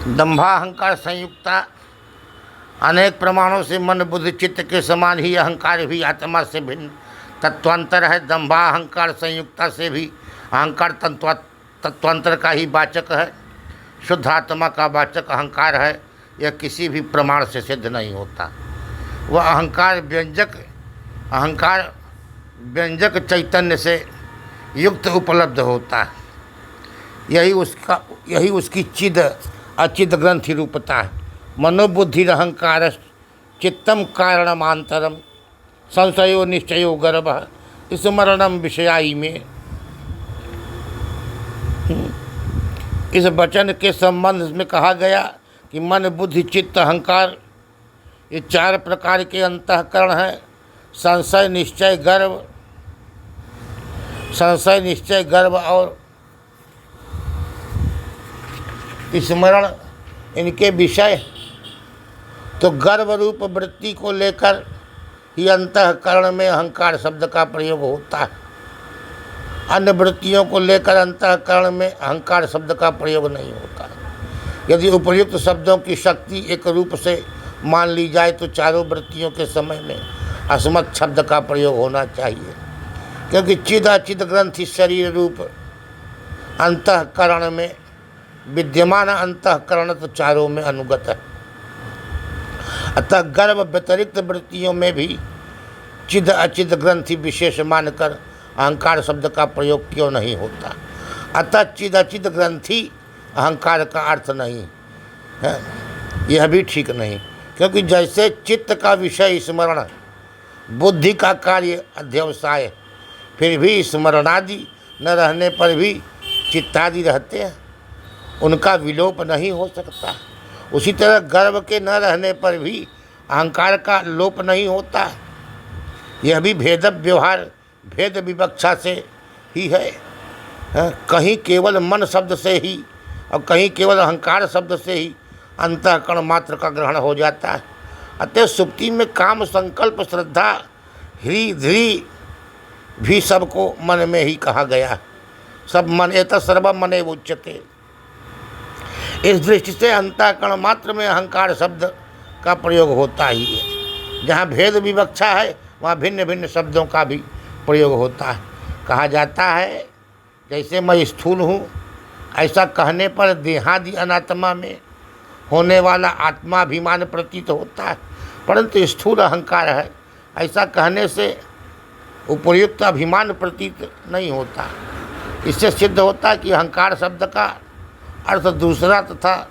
दंभाहंकार संयुक्ता अनेक प्रमाणों से मन बुद्धि चित्त के समान ही अहंकार भी आत्मा से भिन्न तत्वांतर है। दंभाहंकार संयुक्ता से भी अहंकार तत्वांतर का ही वाचक है। शुद्ध आत्मा का वाचक अहंकार है। यह किसी भी प्रमाण से सिद्ध नहीं होता। वह अहंकार व्यंजक चैतन्य से युक्त उपलब्ध होता है। यही उसकी चिद अचिद ग्रंथि रूपता है। मनोबुद्धिरहंकार चित्तम कारणमांतरम संशयो निश्चयो गर्भ स्मरणम विषयाई में। इस वचन के संबंध में कहा गया कि मन बुद्धि चित्त अहंकार ये चार प्रकार के अंतःकरण हैं। संशय निश्चय गर्भ और स्मरण इनके विषय। तो गर्भ रूप वृत्ति को लेकर ही अंतःकरण में अहंकार शब्द का प्रयोग होता है। अन्य वृत्तियों को लेकर अंतःकरण में अहंकार शब्द का प्रयोग नहीं होता। यदि उपर्युक्त शब्दों की शक्ति एक रूप से मान ली जाए तो चारों वृत्तियों के समय में अस्मत् शब्द का प्रयोग होना चाहिए, क्योंकि चिद अचिद ग्रंथि शरीर रूप अंतःकरण में विद्यमान अंतःकरण तो चारों में अनुगत है। अतः गर्भ व्यतिरिक्त वृत्तियों में भी चिद अचिद ग्रंथि विशेष मानकर अहंकार शब्द का प्रयोग क्यों नहीं होता। अतः चिद अचिद ग्रंथि अहंकार का अर्थ नहीं है। यह भी ठीक नहीं, क्योंकि जैसे चित्त का विषय स्मरण, बुद्धि का कार्य अध्यवसाय, फिर भी स्मरणादि न रहने पर भी चित्तादि रहते हैं, उनका विलोप नहीं हो सकता। उसी तरह गर्भ के न रहने पर भी अहंकार का लोप नहीं होता। यह भी भेद विवक्षा से ही है। कहीं केवल मन शब्द से ही और कहीं केवल अहंकार शब्द से ही अंतःकरण मात्र का ग्रहण हो जाता है। अतः सुप्ति में काम संकल्प श्रद्धा ह्री भी सबको मन में ही कहा गया। सब मन एतत् सर्वम मने उच्यते। इस दृष्टि से अंतःकरण मात्र में अहंकार शब्द का प्रयोग होता ही है। जहाँ भेद विवक्षा है वहाँ भिन्न भिन्न शब्दों का भी प्रयोग होता है। कहा जाता है जैसे मैं स्थूल हूँ, ऐसा कहने पर देहादि अनात्मा में होने वाला आत्माभिमान प्रतीत होता है, परंतु स्थूल अहंकार है, ऐसा कहने से उपर्युक्त अभिमान प्रतीत नहीं होता। इससे सिद्ध होता है कि अहंकार शब्द का अर्थ दूसरा तथा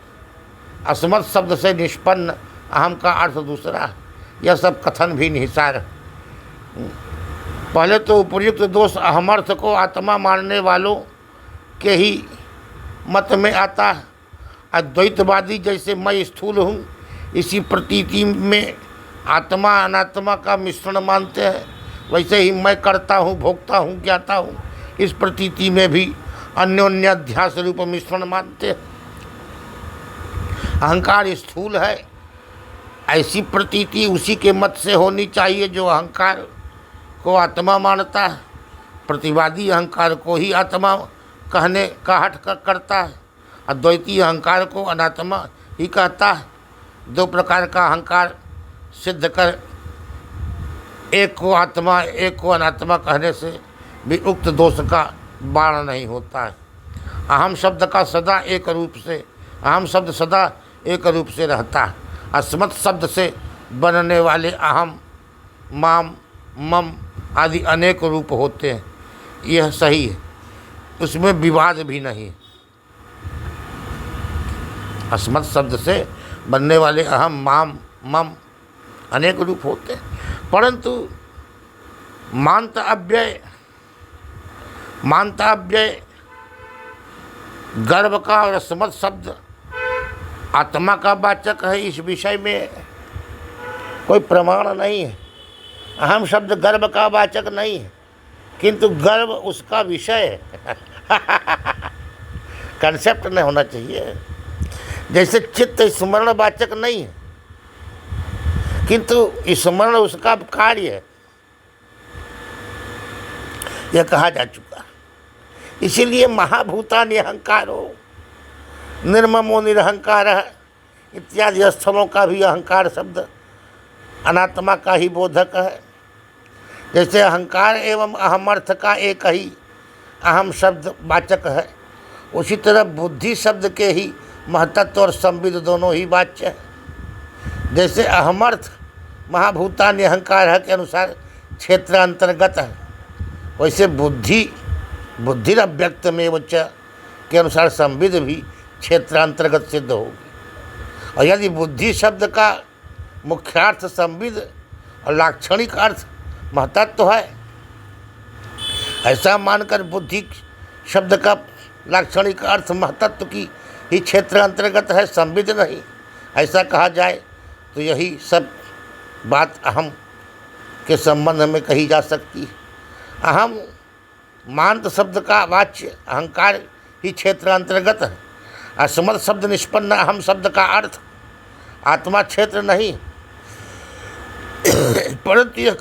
अस्मत् शब्द से निष्पन्न अहम का अर्थ दूसरा। यह सब कथन भी निहितार। पहले तो उपर्युक्त दोष अहमर्थ को आत्मा मानने वालों के ही मत में आता है। अद्वैतवादी जैसे मैं स्थूल हूँ इसी प्रतीति में आत्मा अनात्मा का मिश्रण मानते हैं, वैसे ही मैं करता हूँ, भोगता हूँ, ज्ञाता हूँ इस प्रतीति में भी अन्योन्याध्यास रूप मिश्रण मानते हैं। अहंकार स्थूल है, ऐसी प्रतीति उसी के मत से होनी चाहिए जो अहंकार को आत्मा मानता है। प्रतिवादी अहंकार को ही आत्मा कहने का हट करता है। अद्वैती अहंकार को अनात्मा ही कहता है। दो प्रकार का अहंकार सिद्ध कर एक को आत्मा एक को अनात्मा कहने से भी उक्त दोष का बाण नहीं होता है। अहम शब्द सदा एक रूप से रहता है। अस्मत् शब्द से बनने वाले अहम, माम, मम आदि अनेक रूप होते हैं। यह सही है, उसमें विवाद भी नहीं। अस्मत् शब्द से बनने वाले अहम, माम, मम अनेक रूप होते हैं, परंतु मान्त अव्यय गर्भ का और अस्मत् शब्द आत्मा का वाचक है। इस विषय में कोई प्रमाण नहीं है। अहम शब्द गर्भ का वाचक नहीं है, किंतु गर्भ उसका विषय है। कंसेप्ट नहीं होना चाहिए। जैसे चित्त स्मरण वाचक नहीं है, किंतु स्मरण उसका कार्य है, यह कहा जा चुका। इसीलिए महाभूतानि अहंकारो निर्ममो निरहंकार इत्यादि स्थलों का भी अहंकार शब्द अनात्मा का ही बोधक है। जैसे अहंकार एवं अहमर्थ का एक ही अहम शब्द वाचक है, उसी तरह बुद्धि शब्द के ही महतत्व और संविद दोनों ही वाच्य है। जैसे अहमर्थ महाभूतान्य अहंकार के अनुसार क्षेत्र अंतर्गत है, वैसे बुद्धिरव्यक्त में उच्च के अनुसार संविद भी क्षेत्र अंतर्गत सिद्ध होगी। और यदि बुद्धि शब्द का मुख्यार्थ संविद और लाक्षणिक अर्थ महतत्व है, ऐसा मानकर बुद्धि शब्द का लाक्षणिक अर्थ महतत्व की ही क्षेत्र अंतर्गत है, संविद नहीं, ऐसा कहा जाए तो यही सब बात अहम के संबंध में कही जा सकती है। अहम मांत शब्द का वाच्य अहंकार ही क्षेत्र अंतर्गत है। असमर्थ शब्द निष्पन्न अहम शब्द का अर्थ आत्मा क्षेत्र नहीं, परंतु यह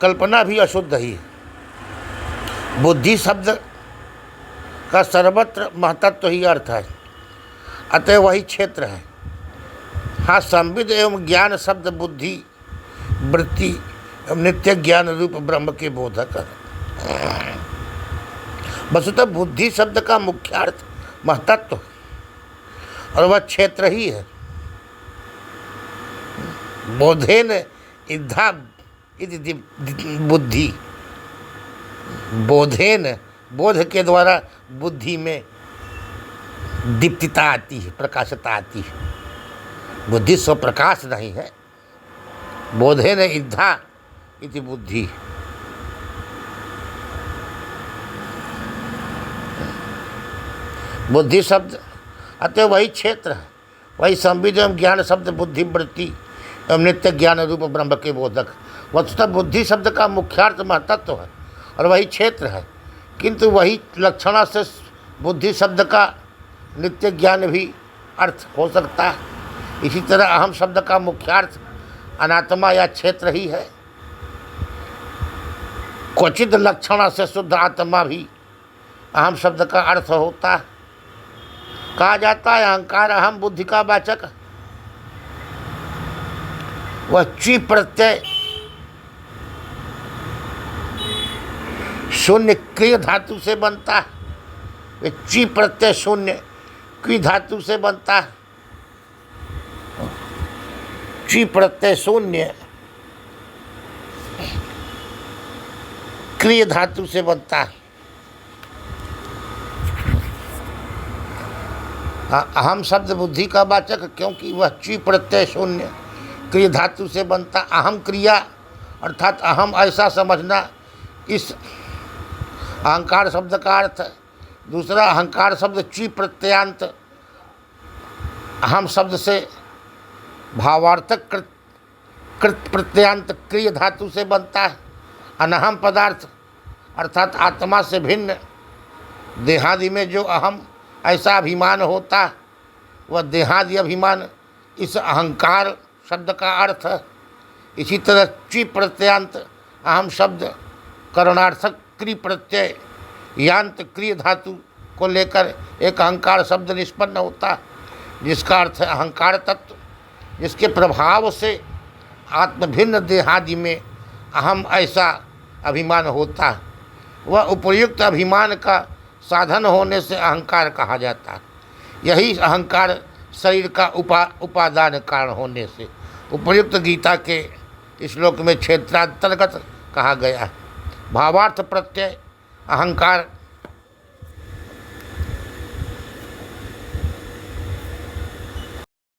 कल्पना भी अशुद्ध ही है। बुद्धि शब्द का सर्वत्र महतत्व ही अर्थ है, अतः वही क्षेत्र है। हाँ, संविद एवं ज्ञान शब्द बुद्धि वृत्ति एवं नित्य ज्ञान रूप ब्रह्म के बोधक है। वस्तुतः बुद्धि शब्द का मुख्यार्थ महतत्व और वह क्षेत्र ही है। बोधेन इद्धा इति बुद्धि, बोधेन बोध के द्वारा बुद्धि में दीप्तिता आती है, प्रकाशता आती है। बुद्धि स्वप्रकाश नहीं है। बोधेन इद्धा इति बुद्धि, बुद्धि शब्द अतः वही क्षेत्र है, वही संविद एवं ज्ञान शब्द बुद्धि वृत्ति एवं नित्य ज्ञान रूप ब्रह्म के बोधक। वस्तुतः बुद्धि शब्द का मुख्यार्थ महतत्व है और वही क्षेत्र है, किंतु वही लक्षणा से बुद्धि शब्द का नित्य ज्ञान भी अर्थ हो सकता है। इसी तरह अहम शब्द का मुख्यार्थ अनात्मा या क्षेत्र ही है। क्वचित लक्षणा से शुद्ध आत्मा भी अहम शब्द का अर्थ होता है। कहा जाता है अहंकार अहम बुद्धि का वाचक। वह ची प्रत्यय शून्य क्रिय धातु से बनता है। वह ची प्रत्यय शून्य क्रि धातु से बनता है। ची प्रत्यय शून्य क्रिय धातु से बनता है। अहम शब्द बुद्धि का वाचक, क्योंकि वह ची प्रत्यय शून्य क्रिय धातु से बनता। अहम क्रिया अर्थात अहम ऐसा समझना इस अहंकार शब्द का अर्थ है। दूसरा अहंकार शब्द ची प्रत्ययांत अहम शब्द से भावार्थक कृत प्रत्ययांत क्रिय धातु से बनता है। अनहम पदार्थ अर्थात आत्मा से भिन्न देहादि में जो अहम ऐसा अभिमान होता, वह देहादि अभिमान इस अहंकार शब्द का अर्थ है। इसी तरह ची प्रत्ययांत अहम शब्द करणार्थक क्रि प्रत्यय यांत क्रिय धातु को लेकर एक अहंकार शब्द निष्पन्न होता है, जिसका अर्थ है अहंकार तत्व, जिसके प्रभाव से आत्मभिन्न देहादि में अहम ऐसा अभिमान होता है। वह उपयुक्त अभिमान का साधन होने से अहंकार कहा जाता है। यही अहंकार शरीर का उपादान कारण होने से उपयुक्त गीता के श्लोक में क्षेत्रांतर्गत कहा गया है। भावार्थ प्रत्यय अहंकार